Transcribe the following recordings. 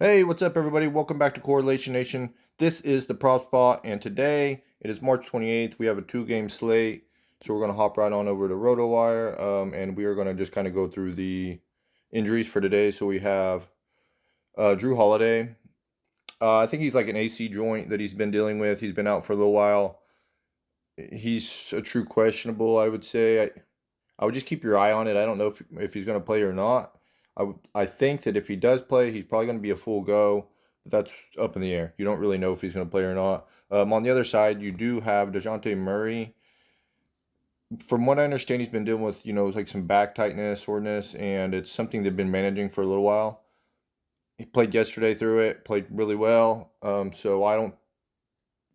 Hey, what's up, everybody? Welcome back to Correlation Nation. This is the PropSpot, and today it is March 28th. We have a two-game slate, so we're going to hop right on over to RotoWire, and we are going to just kind of go through the injuries for today. So we have Drew Holiday. I think he's like an AC joint that he's been dealing with. He's been out for a little while. He's a true questionable, I would say. I would just keep your eye on it. I don't know if he's going to play or not. I think that if he does play, he's probably going to be a full go. But that's up in the air. You don't really know if he's going to play or not. On the other side, you do have DeJounte Murray. From what I understand, he's been dealing with, like some back tightness, soreness, and it's something they've been managing for a little while. He played yesterday through it, played really well. So I don't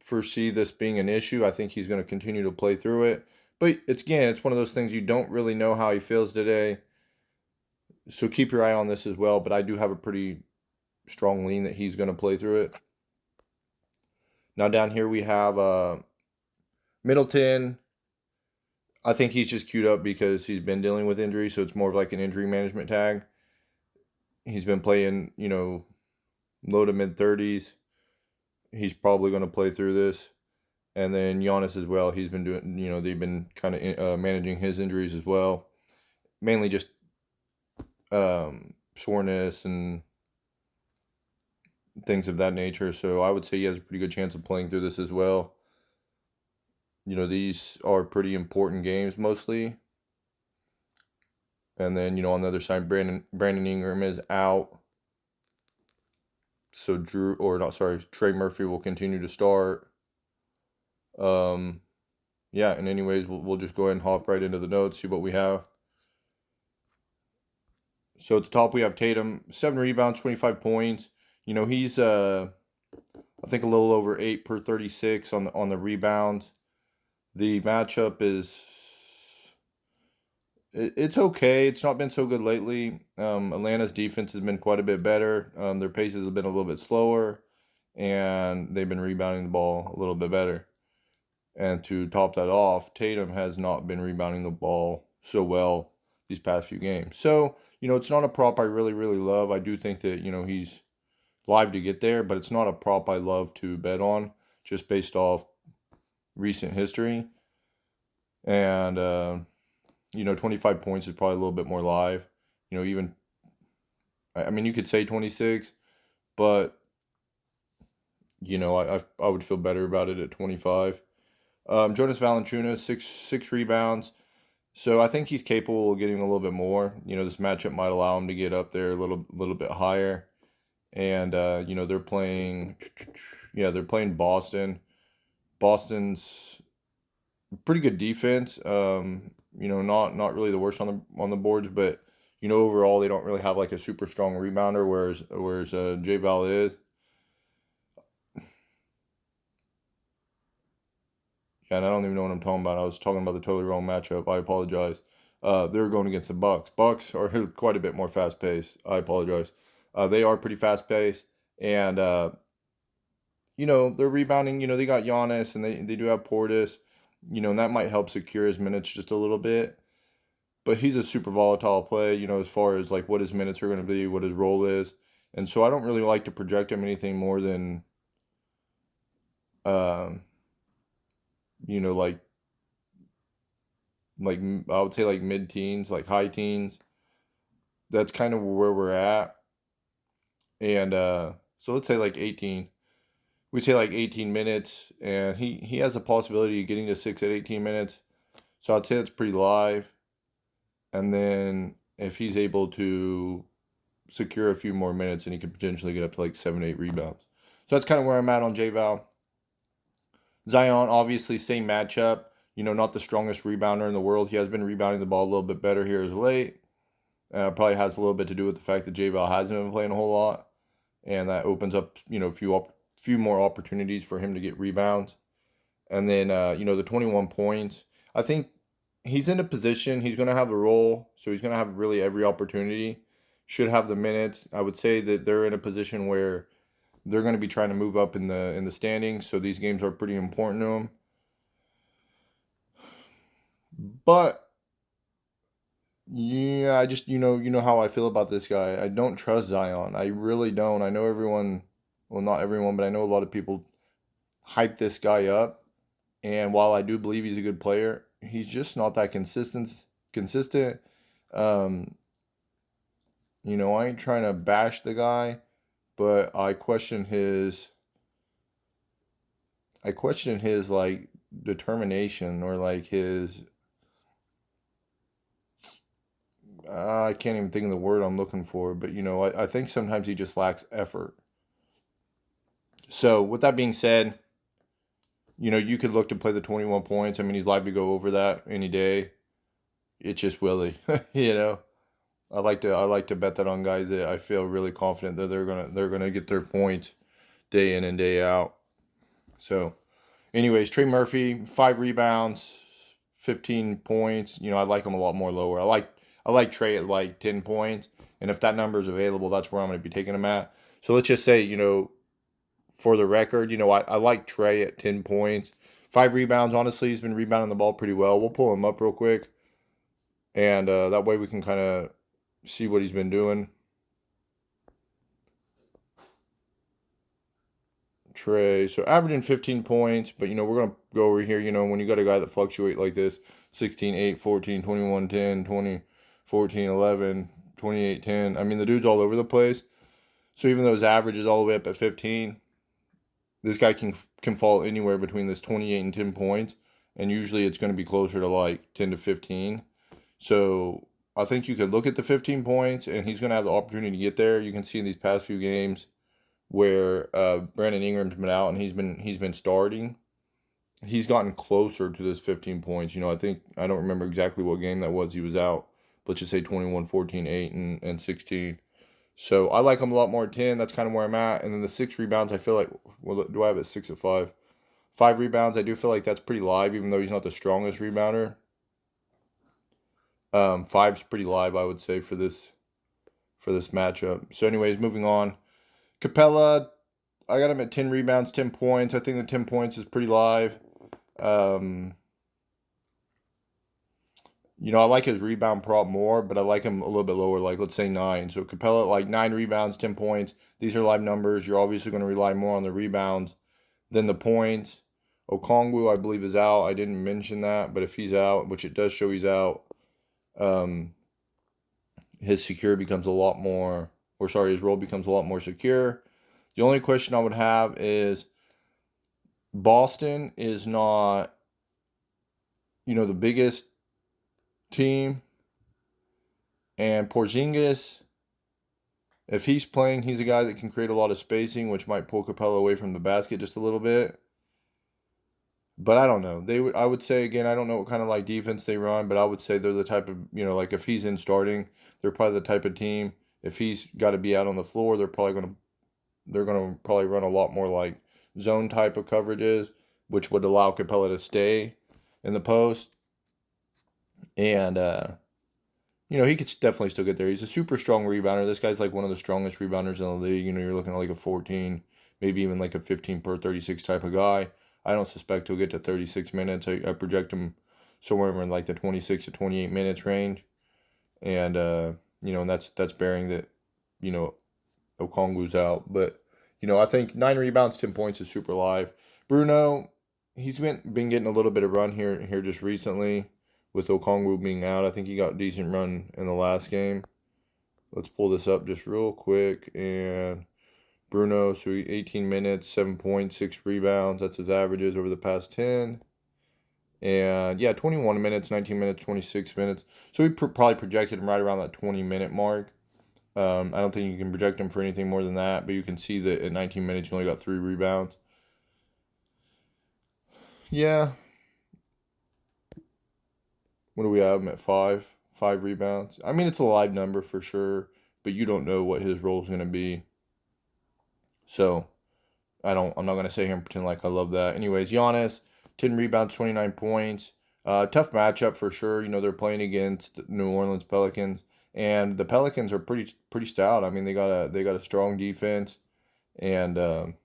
foresee this being an issue. I think he's going to continue to play through it. But it's one of those things you don't really know how he feels today. So keep your eye on this as well. But I do have a pretty strong lean that he's going to play through it. Now down here we have Middleton. I think he's just queued up because he's been dealing with injury, so it's more of like an injury management tag. He's been playing, low to mid 30s. He's probably going to play through this. And then Giannis as well. He's been doing, they've been kind of managing his injuries as well. Mainly just soreness and things of that nature. So I would say he has a pretty good chance of playing through this as well. These are pretty important games mostly. And then, on the other side, Brandon Ingram is out. So Trey Murphy will continue to start. Yeah, and anyways, we'll just go ahead and hop right into the notes, see what we have. So at the top we have Tatum, 7 rebounds, 25 points. He's I think a little over 8 per 36 on the rebounds. The matchup is it's okay. It's not been so good lately. Atlanta's defense has been quite a bit better. Their paces have been a little bit slower, and they've been rebounding the ball a little bit better. And to top that off, Tatum has not been rebounding the ball so well these past few games. So, it's not a prop I really, really love. I do think that, he's live to get there, but it's not a prop I love to bet on just based off recent history. And, 25 points is probably a little bit more live. Even, I mean, you could say 26, but, I would feel better about it at 25. Jonas Valanciunas, six rebounds. So I think he's capable of getting a little bit more. This matchup might allow him to get up there a little bit higher. And they're playing Boston. Boston's pretty good defense. Not really the worst on the boards, but overall they don't really have like a super strong rebounder, whereas J Val is. Yeah, and I don't even know what I'm talking about. I was talking about the totally wrong matchup. I apologize. They're going against the Bucks. Bucks are quite a bit more fast paced. I apologize. They are pretty fast paced, and they're rebounding. They got Giannis, and they do have Portis. And that might help secure his minutes just a little bit. But he's a super volatile play. As far as like what his minutes are going to be, what his role is, and so I don't really like to project him anything more than, um, like I would say like mid teens, like high teens. That's kind of where we're at. And so let's say like 18. We say like 18 minutes, and he has a possibility of getting to 6 at 18 minutes. So I'd say that's pretty live. And then if he's able to secure a few more minutes, and he could potentially get up to like 7, 8 rebounds. So that's kind of where I'm at on JVal. Zion, obviously, same matchup. Not the strongest rebounder in the world. He has been rebounding the ball a little bit better here as of late. Probably has a little bit to do with the fact that JVal hasn't been playing a whole lot, and that opens up a few more opportunities for him to get rebounds. And then the 21 points. I think he's in a position. He's going to have the role, so he's going to have really every opportunity. Should have the minutes. I would say that they're in a position where they're going to be trying to move up in the standings, so these games are pretty important to them. But Yeah, I just you know how I feel about this guy. I don't trust Zion. I really don't. I know everyone, well, not everyone, but I know a lot of people hype this guy up. And while I do believe he's a good player, he's just not that consistent. Um, I ain't trying to bash the guy, but I question his like determination or like his I can't even think of the word I'm looking for, but I think sometimes he just lacks effort. So with that being said, you could look to play the 21 points. I mean, he's liable to go over that any day. It's just Willie, you know. I like to bet that on guys that I feel really confident that they're gonna get their points day in and day out. So, anyways, Trey Murphy, 5 rebounds, 15 points. I like him a lot more lower. I like Trey at like 10 points, and if that number is available, that's where I'm going to be taking him at. So let's just say, for the record, I like Trey at 10 points. 5 rebounds, honestly, he's been rebounding the ball pretty well. We'll pull him up real quick, and that way we can kind of see what he's been doing. Trey, so averaging 15 points, but we're going to go over here, when you got a guy that fluctuate like this, 16, 8, 14, 21, 10, 20, 14, 11, 28, 10. I mean, the dude's all over the place. So even though his average is all the way up at 15, this guy can fall anywhere between this 28 and 10 points, and usually it's going to be closer to like 10 to 15. So I think you could look at the 15 points, and he's going to have the opportunity to get there. You can see in these past few games where Brandon Ingram's been out and he's been starting. He's gotten closer to this 15 points. I don't remember exactly what game that was he was out. Let's just say 21, 14, 8, and 16. So I like him a lot more at 10. That's kind of where I'm at. And then the 6 rebounds, I feel like, well, do I have it 6 at 5? 5 rebounds, I do feel like that's pretty live, even though he's not the strongest rebounder. Five's pretty live, I would say, for this matchup. So, anyways, moving on. Capella, I got him at 10 rebounds, 10 points. I think the 10 points is pretty live. Um, I like his rebound prop more, but I like him a little bit lower, like let's say 9. So Capella, like 9 rebounds, 10 points. These are live numbers. You're obviously going to rely more on the rebounds than the points. Okongwu, I believe, is out. I didn't mention that, but if he's out, which it does show he's out, um, his his role becomes a lot more secure. The only question I would have is Boston is not, the biggest team, and Porzingis, if he's playing, he's a guy that can create a lot of spacing, which might pull Capella away from the basket just a little bit. But I don't know. I would say again, I don't know what kind of like defense they run, but I would say they're the type of, like if he's in starting, they're probably the type of team. If he's got to be out on the floor, they're gonna probably run a lot more like zone type of coverages, which would allow Capella to stay in the post. And he could definitely still get there. He's a super strong rebounder. This guy's like one of the strongest rebounders in the league. You're looking at like a 14, maybe even like a 15 per 36 type of guy. I don't suspect he'll get to 36 minutes. I project him somewhere in like the 26 to 28 minutes range. And, and that's bearing that, you know, Okongwu's out. But, I think 9 rebounds, 10 points is super live. Bruno, he's been getting a little bit of run here just recently with Okongwu being out. I think he got a decent run in the last game. Let's pull this up just real quick. And Bruno, so 18 minutes, 7 points, 6 rebounds. That's his averages over the past 10. And yeah, 21 minutes, 19 minutes, 26 minutes. So we probably projected him right around that 20-minute mark. I don't think you can project him for anything more than that, but you can see that at 19 minutes, he only got 3 rebounds. Yeah. What do we have him at 5? 5 rebounds. I mean, it's a live number for sure, but you don't know what his role is going to be. So I'm not going to sit here and pretend like I love that. Anyways, Giannis, 10 rebounds, 29 points. Tough matchup for sure. They're playing against New Orleans Pelicans, and the Pelicans are pretty stout. I mean, they got a strong defense, and but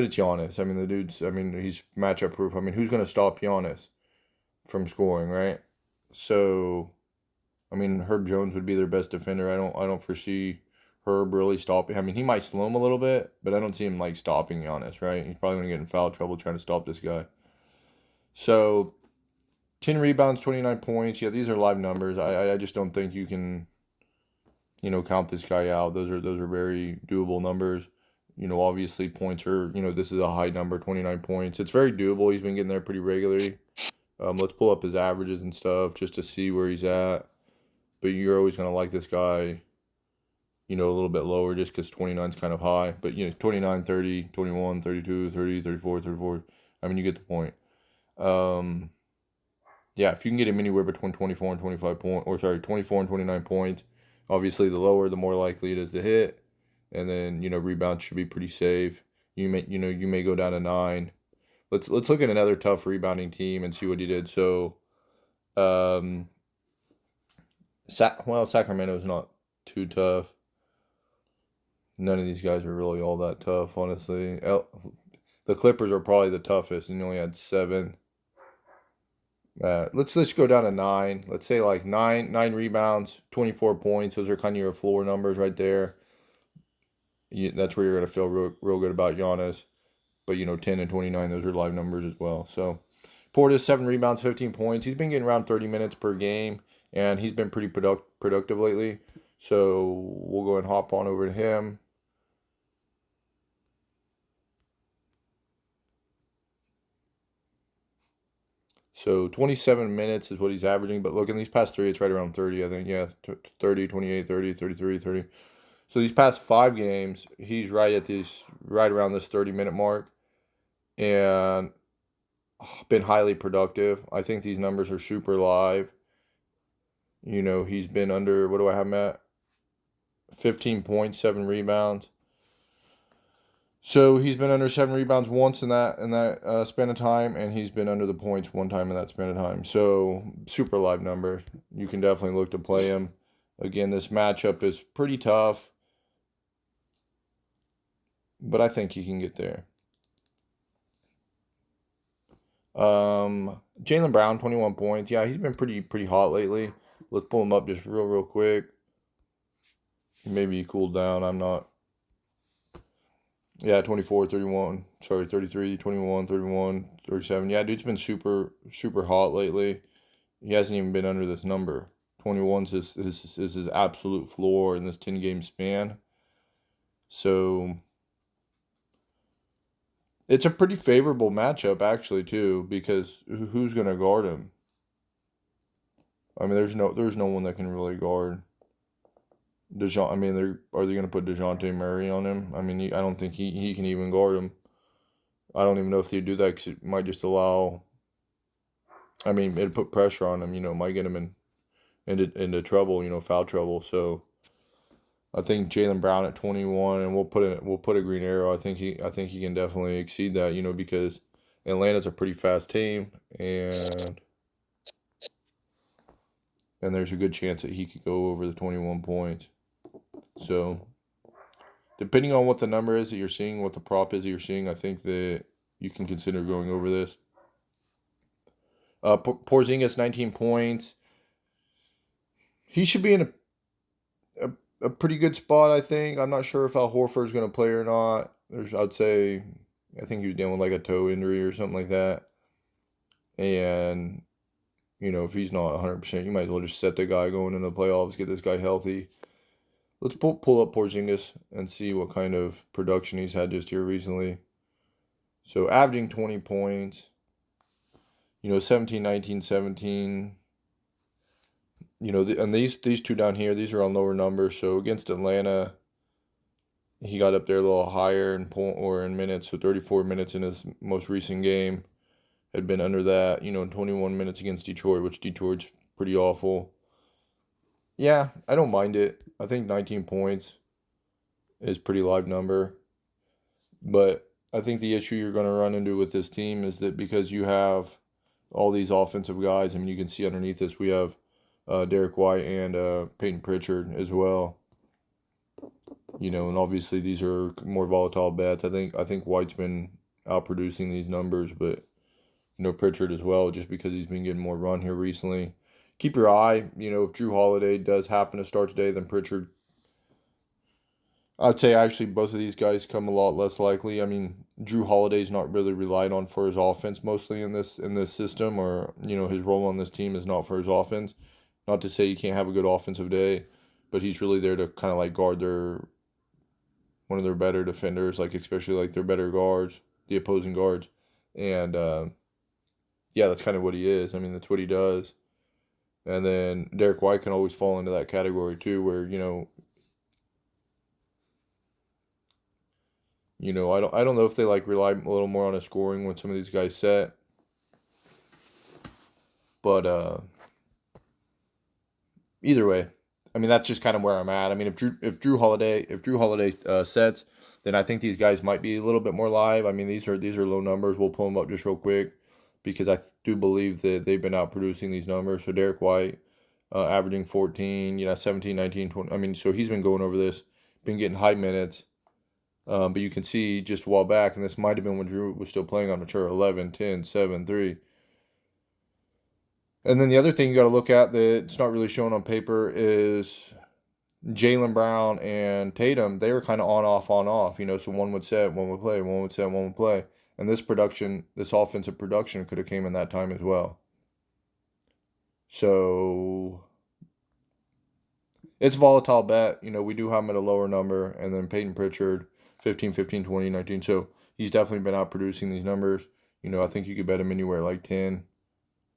it's Giannis. I mean, he's matchup proof. I mean, who's going to stop Giannis from scoring, right? So mean, Herb Jones would be their best defender. I don't foresee Herb really stopping. I mean, he might slow him a little bit, but I don't see him like stopping Giannis, right? He's probably gonna get in foul trouble trying to stop this guy. So 10 rebounds, 29 points. Yeah, these are live numbers. I just don't think you can, count this guy out. Those are very doable numbers. Obviously points are, this is a high number, 29 points. It's very doable. He's been getting there pretty regularly. Let's pull up his averages and stuff just to see where he's at. But you're always going to like this guy, a little bit lower just because 29 is kind of high. But, 29, 30, 21, 32, 30, 34, 34. I mean, you get the point. Yeah, if you can get him anywhere between 24 and 25 points, or sorry, 24 and 29 points, obviously the lower, the more likely it is to hit. And then, rebounds should be pretty safe. You may go down to 9. Let's look at another tough rebounding team and see what he did. So, Sacramento's not too tough. None of these guys are really all that tough, honestly. The Clippers are probably the toughest, and you only had 7. Let's go down to 9. Let's say like 9 rebounds, 24 points. Those are kind of your floor numbers right there. That's where you're gonna feel real good about Giannis. But 10 and 29, those are live numbers as well. So Portis, 7 rebounds, 15 points. He's been getting around 30 minutes per game, and he's been pretty productive lately. So we'll go and hop on over to him. So 27 minutes is what he's averaging. But look, in these past 3, it's right around 30, I think. Yeah, 30, 28, 30, 33, 30. So these past 5 games, he's right around this 30-minute mark. And been highly productive. I think these numbers are super live. He's been under, what do I have him at? 15 points, 7 rebounds. So he's been under 7 rebounds once in that span of time, and he's been under the points 1 time in that span of time. So super live numbers. You can definitely look to play him. Again, this matchup is pretty tough, but I think he can get there. Jaylen Brown, 21 points. Yeah, he's been pretty hot lately. Let's pull him up just real quick. Maybe he cooled down. I'm not. Yeah, 24, 31. Sorry, 33, 21, 31, 37. Yeah, dude's been super hot lately. He hasn't even been under this number. 21's his absolute floor in this 10-game span. So it's a pretty favorable matchup, actually, too, because who's going to guard him? I mean, there's no one that can really guard are they going to put DeJounte Murray on him? I mean, I don't think he can even guard him. I don't even know if they'd do that because it might just allow. I mean, it'd put pressure on him. Might get him into trouble. Foul trouble. So I think Jaylen Brown at 21, and we'll put a green arrow. I think he can definitely exceed that. Because Atlanta's a pretty fast team, and there's a good chance that he could go over the 21 points. So depending on what the number is that you're seeing, what the prop is that you're seeing, I think that you can consider going over this. Porzingis, 19 points. He should be in a pretty good spot, I think. I'm not sure if Al Horford's going to play or not. I think he was dealing with like a toe injury or something like that. And, if he's not 100%, you might as well just set the guy going into the playoffs, get this guy healthy. Let's pull up Porzingis and see what kind of production he's had just here recently. So averaging 20 points, 17, 19, 17. And these 2 down here, these are on lower numbers. So against Atlanta, he got up there a little higher in minutes. So 34 minutes in his most recent game had been under that. 21 minutes against Detroit, which Detroit's pretty awful. Yeah, I don't mind it. I think 19 points is pretty live number. But I think the issue you're going to run into with this team is that because you have all these offensive guys, I mean, you can see underneath this we have Derek White and Peyton Pritchard as well. And obviously these are more volatile bets. I think White's been outproducing these numbers, but Pritchard as well, just because he's been getting more run here recently. keep your eye. If Drew Holiday does happen to start today, then Pritchard. I'd say actually both of these guys come a lot less likely. I mean, Drew Holiday's not really relied on for his offense mostly in this system, or his role on this team is not for his offense. Not to say you can't have a good offensive day, but he's really there to kind of like guard one of their better defenders, like especially like their better guards, the opposing guards, and yeah, that's kind of what he is. I mean, that's what he does. And then Derek White can always fall into that category too, where I don't know if they like rely a little more on his scoring when some of these guys set, but either way, I mean that's just kind of where I'm at. I mean if Drew Holiday sets, then I think these guys might be a little bit more live. I mean these are low numbers. We'll pull them up just real quick because I do believe that they've been out producing these numbers. So Derek White, averaging 14, 17, 19, 20. I mean, so he's been going over this, been getting high minutes. But you can see just a while back, and this might have been when Drew was still playing on mature 11, 10, 7, 3. And then the other thing you got to look at that's not really shown on paper is Jaylen Brown and Tatum. They were kind of on, off, on, off. So one would set, one would play, one would set, one would play. And this offensive production could have came in that time as well. So it's a volatile bet. We do have him at a lower number. And then Peyton Pritchard, 15, 15, 20, 19. So he's definitely been out producing these numbers. I think you could bet him anywhere like 10.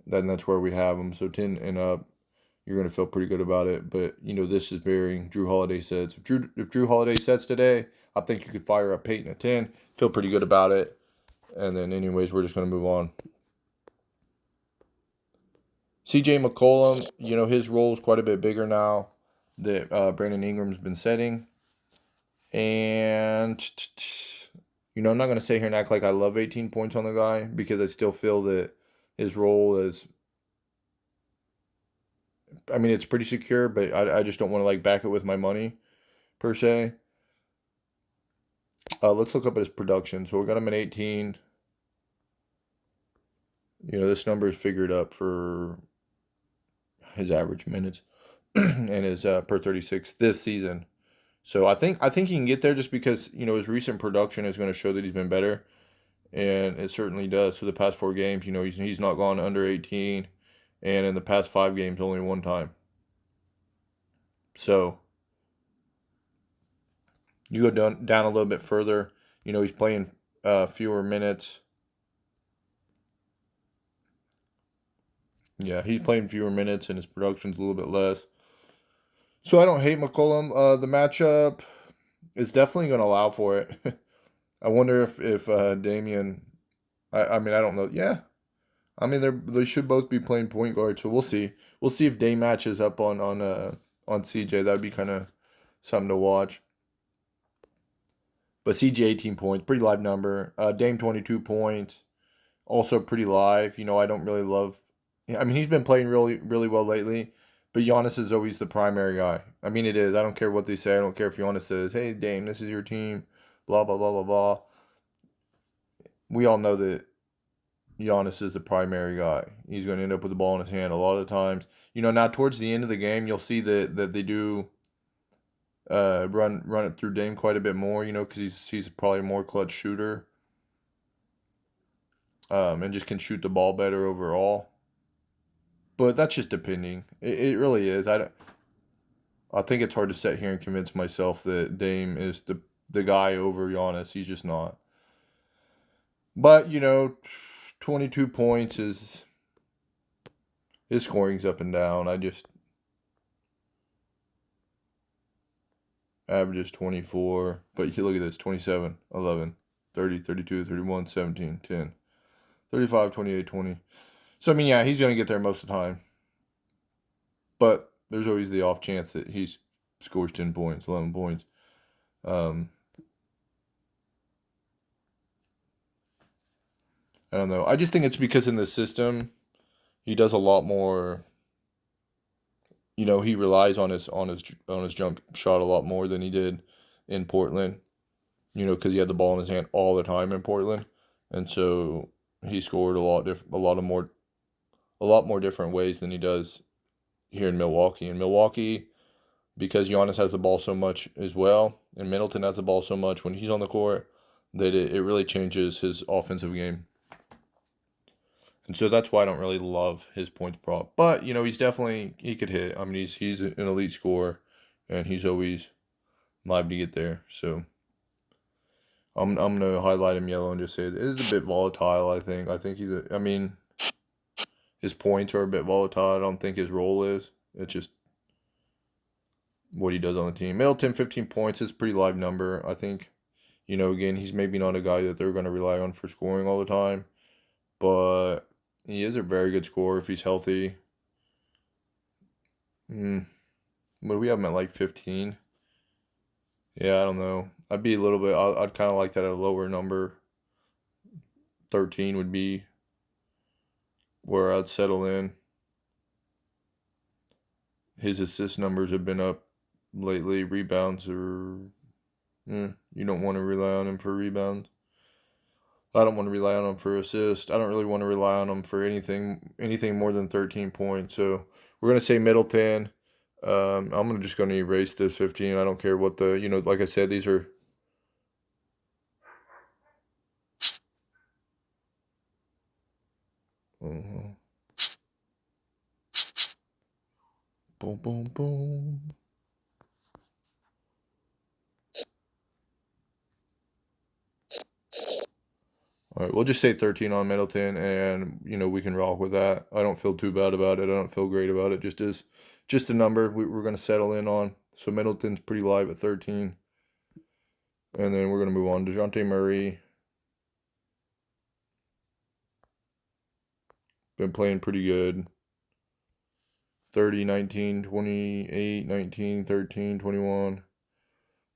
Then that's where we have him. So 10 and up, you're going to feel pretty good about it. But, this is varying. Drew Holiday sets. If Drew Holiday sets today, I think you could fire up Peyton at 10. Feel pretty good about it. And then anyways, we're just going to move on. CJ McCollum, his role is quite a bit bigger now that Brandon Ingram's been setting. And, I'm not going to sit here and act like I love 18 points on the guy because I still feel that his role is, I mean, it's pretty secure, but I just don't want to like back it with my money per se. Let's look up at his production. So we got him at 18. This number is figured up for his average minutes and his per 36 this season. So I think he can get there just because his recent production is going to show that he's been better, and it certainly does. So the past 4 games, he's not gone under 18, and in the past 5 games, only one time. So you go down a little bit further, he's playing fewer minutes. Yeah, he's playing fewer minutes, and his production's a little bit less. So I don't hate McCollum. The matchup is definitely going to allow for it. I wonder if Damian. I mean I don't know. Yeah, I mean they should both be playing point guard. So we'll see. We'll see if Dame matches up on CJ. That'd be kind of something to watch. But CJ 18 points, pretty live number. Dame 22 points, also pretty live. I don't really love. I mean he's been playing really really well lately. But Giannis is always the primary guy. I mean, it is. I don't care what they say. I don't care if Giannis says, hey, Dame, this is your team, blah, blah, blah, blah, blah. We all know that Giannis is the primary guy. He's going to end up with the ball in his hand a lot of the times. Now towards the end of the game, you'll see that they do run it through Dame quite a bit more, because he's probably a more clutch shooter and just can shoot the ball better overall. But that's just depending. It really is. I think it's hard to sit here and convince myself that Dame is the guy over Giannis. He's just not. But 22 points is his scoring's up and down. I just averages 24. But you look at this: 27, 11, 30, 32, 31, 17, 10, 35, 28, 20. So I mean, yeah, he's gonna get there most of the time. But there's always the off chance that he scores 10 points, 11 points. I don't know. I just think it's because in the system, he does a lot more. He relies on his jump shot a lot more than he did in Portland. Because he had the ball in his hand all the time in Portland, and so he scored a lot more different ways than he does here in Milwaukee. In Milwaukee, because Giannis has the ball so much as well, and Middleton has the ball so much when he's on the court, that it really changes his offensive game. And so that's why I don't really love his points prop. But, he's definitely, he could hit. I mean, he's an elite scorer, and he's always live to get there. So I'm going to highlight him yellow and just say it is a bit volatile, I think. I think his points are a bit volatile. I don't think his role is. It's just what he does on the team. Middleton, 15 points is a pretty live number. I think, again, he's maybe not a guy that they're going to rely on for scoring all the time. But he is a very good scorer if he's healthy. But we have him at like 15. Yeah, I don't know. I'd be a little bit. I'd kind of like that at a lower number. 13 would be where I'd settle in. His assist numbers have been up lately. Rebounds are. You don't want to rely on him for rebounds. I don't want to rely on him for assists. I don't really want to rely on him for anything more than 13 points. So we're gonna say Middleton. I'm just gonna erase this 15. I don't care what the like I said, these are. Boom, boom, boom. All right, we'll just say 13 on Middleton, and we can rock with that. I don't feel too bad about it. I don't feel great about it. Just a number we're gonna settle in on. So Middleton's pretty live at 13, and then we're gonna move on. DeJounte Murray been playing pretty good. 30, 19, 28, 19, 13, 21.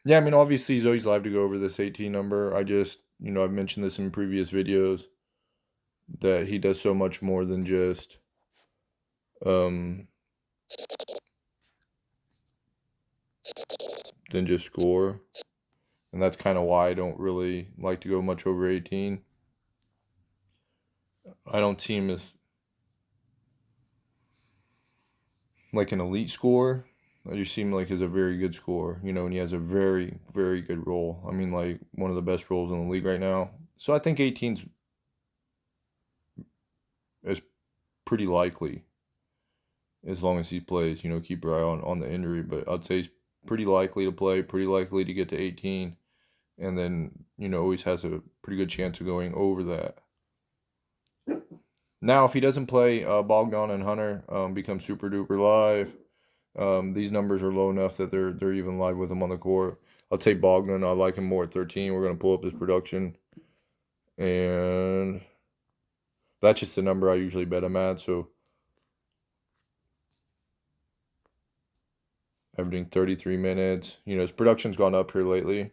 Yeah, I mean, obviously he's always live to go over this 18 number. I just, I've mentioned this in previous videos that he does so much more than just score. And that's kind of why I don't really like to go much over 18. I don't see him as like an elite scorer. I just see him like as a very good scorer, and he has a very, very good role. I mean, like one of the best roles in the league right now. So I think 18's is pretty likely as long as he plays. Keep your eye on the injury, but I'd say he's pretty likely to play, pretty likely to get to 18, and then always has a pretty good chance of going over that. Now, if he doesn't play, Bogdan and Hunter become super duper live. These numbers are low enough that they're even live with him on the court. I'll take Bogdan. I like him more at 13. We're gonna pull up his production, and that's just the number I usually bet him at. So averaging 33 minutes. His production's gone up here lately.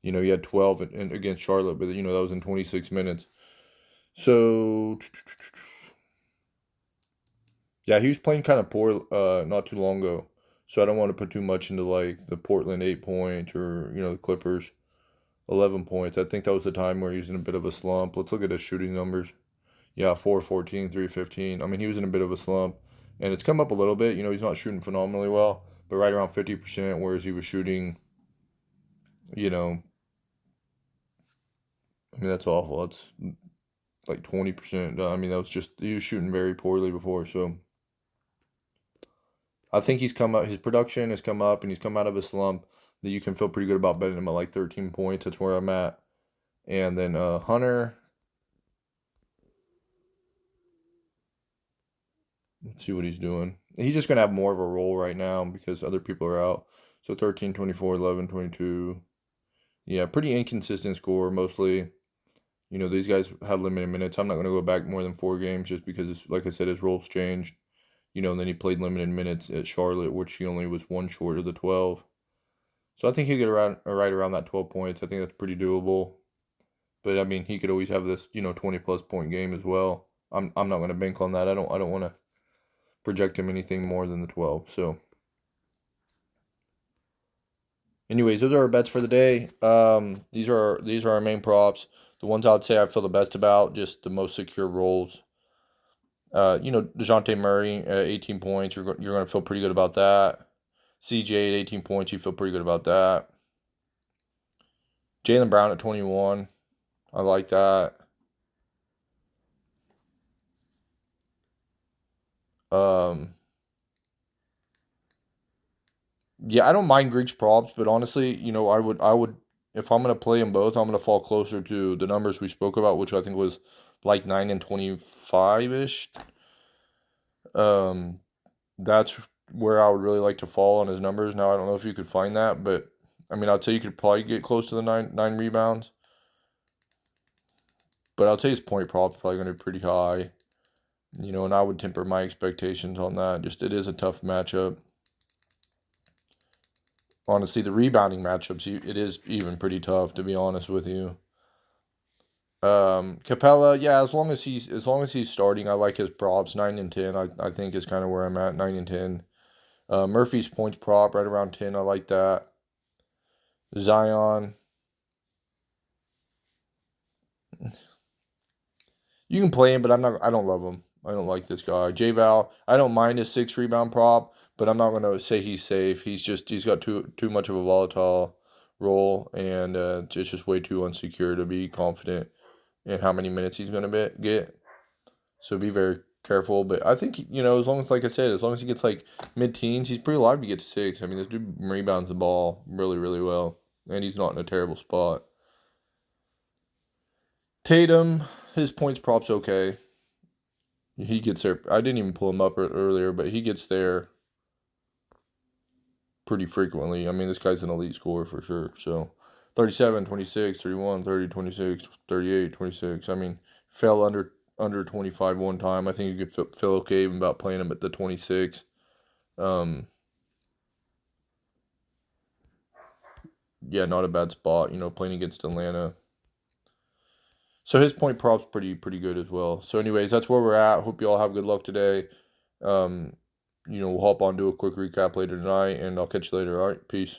He had 12 against Charlotte, but that was in 26 minutes. So yeah, he was playing kind of poor not too long ago. So I don't want to put too much into like the Portland 8 points or the Clippers 11 points. I think that was the time where he was in a bit of a slump. Let's look at his shooting numbers. Yeah, 4-14, 3-15. I mean, he was in a bit of a slump, and it's come up a little bit. He's not shooting phenomenally well, but right around 50%, whereas he was shooting, I mean, that's awful. That's like 20%. I mean, that was just, he was shooting very poorly before. So I think he's come up, his production has come up, and he's come out of a slump that you can feel pretty good about betting him at like 13 points. That's where I'm at. And then Hunter. Let's see what he's doing. He's just going to have more of a role right now because other people are out. So 13, 24, 11, 22. Yeah, pretty inconsistent score mostly. These guys had limited minutes. I'm not going to go back more than 4 games just because, like I said, his roles changed. And then he played limited minutes at Charlotte, which he only was 1 short of the 12. So I think he'll get right around that 12 points. I think that's pretty doable. But I mean, he could always have this, 20+ point game as well. I'm not going to bank on that. I don't want to project him anything more than the 12. So anyways, those are our bets for the day. These are our main props. The ones I'd say I feel the best about, just the most secure rolls. DeJounte Murray, 18 points. You're going to feel pretty good about that. CJ at 18 points. You feel pretty good about that. Jaylen Brown at 21. I like that. Yeah, I don't mind Greek's props, but honestly, I would, if I'm gonna play them both, I'm gonna fall closer to the numbers we spoke about, which I think was like 9 and 25 ish. Um, that's where I would really like to fall on his numbers. Now I don't know if you could find that, but I mean, I'd say you could probably get close to the nine rebounds. But I'll say his point prop's probably gonna be pretty high. And I would temper my expectations on that. Just it is a tough matchup. Honestly, the rebounding matchups, it is even pretty tough, to be honest with you. Capella, yeah, as long as he's starting, I like his props. 9 and 10, I think is kind of where I'm at. 9 and 10. Murphy's points prop right around 10. I like that. Zion, you can play him, but I don't love him. I don't like this guy. J Val, I don't mind his 6 rebound prop, but I'm not gonna say he's safe. He's got too much of a volatile role, and it's just way too unsecure to be confident in how many minutes he's gonna get. So be very careful. But I think as long as, like I said, as long as he gets like mid-teens, he's pretty liable to get to 6. I mean, this dude rebounds the ball really, really well, and he's not in a terrible spot. Tatum, his points prop's okay. He gets there. I didn't even pull him up earlier, but he gets there pretty frequently. I mean, this guy's an elite scorer for sure. So 37, 26, 31, 30, 26, 38, 26. I mean, fell under 25 one time. I think you could feel okay even about playing him at the 26. Yeah, not a bad spot, playing against Atlanta. So his point prop's pretty good as well. So anyways, that's where we're at. Hope you all have good luck today. Um, we'll hop on, do a quick recap later tonight, and I'll catch you later. All right, peace.